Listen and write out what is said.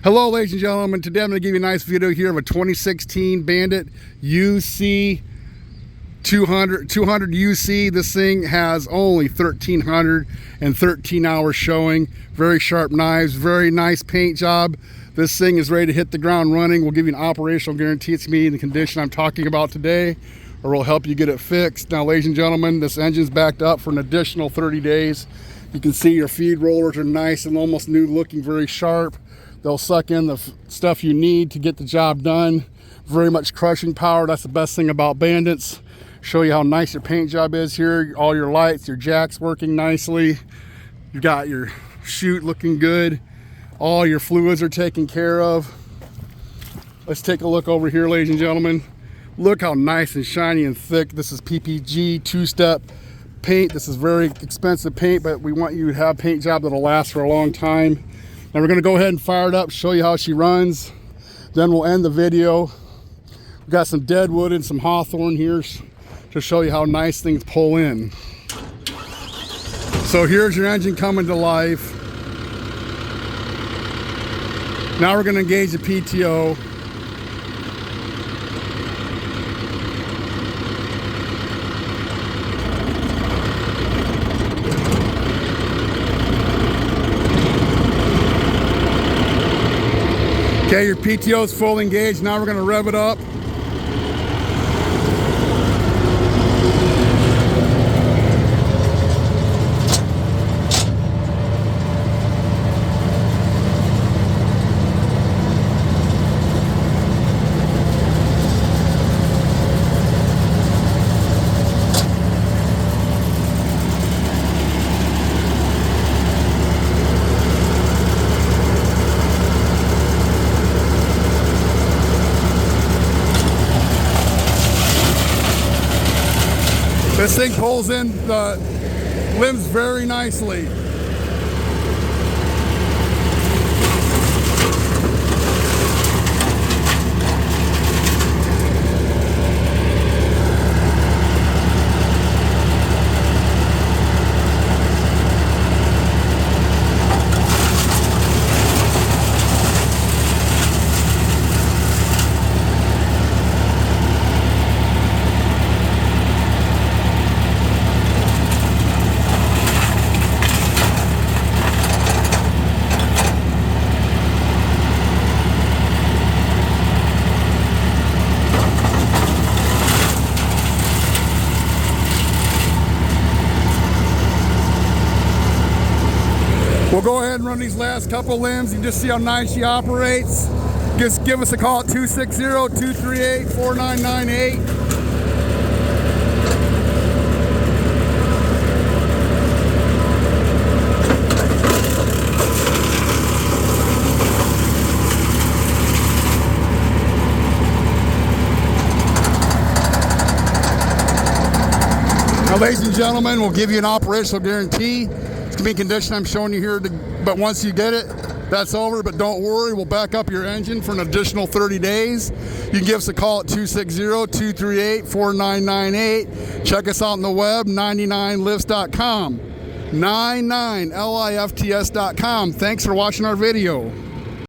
Hello ladies and gentlemen, today I'm going to give you a nice video here of a 2016 Bandit UC 200 UC. This thing has only 1,313 hours showing. Very sharp knives, very nice paint job. This thing is ready to hit the ground running. We'll give you an operational guarantee it's me in the condition I'm talking about today, or we'll help you get it fixed. Now ladies and gentlemen, this engine's backed up for an additional 30 days. You can see your feed rollers are nice and almost new looking, very sharp. They'll suck in the stuff you need to get the job done. Very much crushing power. That's the best thing about Bandits. Show you how nice your paint job is here. All your lights, your jacks working nicely. You got your chute looking good. All your fluids are taken care of. Let's take a look over here, ladies and gentlemen. Look how nice and shiny and thick. This is PPG two-step paint. This is very expensive paint, but we want you to have a paint job that'll last for a long time. Now we're going to go ahead and fire it up, show you how she runs. Then we'll end the video. We've got some dead wood and some hawthorn here to show you how nice things pull in. So here's your engine coming to life. Now we're going to engage the PTO. Okay, your PTO is fully engaged. Now we're going to rev it up. This thing pulls in the limbs very nicely. We'll go ahead and run these last couple limbs and just see how nice she operates. Just give us a call at 260-238-4998. Now, ladies and gentlemen, we'll give you an operational guarantee. It's gonna be a condition I'm showing you here, but once you get it, that's over. But don't worry, we'll back up your engine for an additional 30 days. You can give us a call at 260-238-4998. Check us out on the web, 99lifts.com. 99lifts.com. Thanks for watching our video.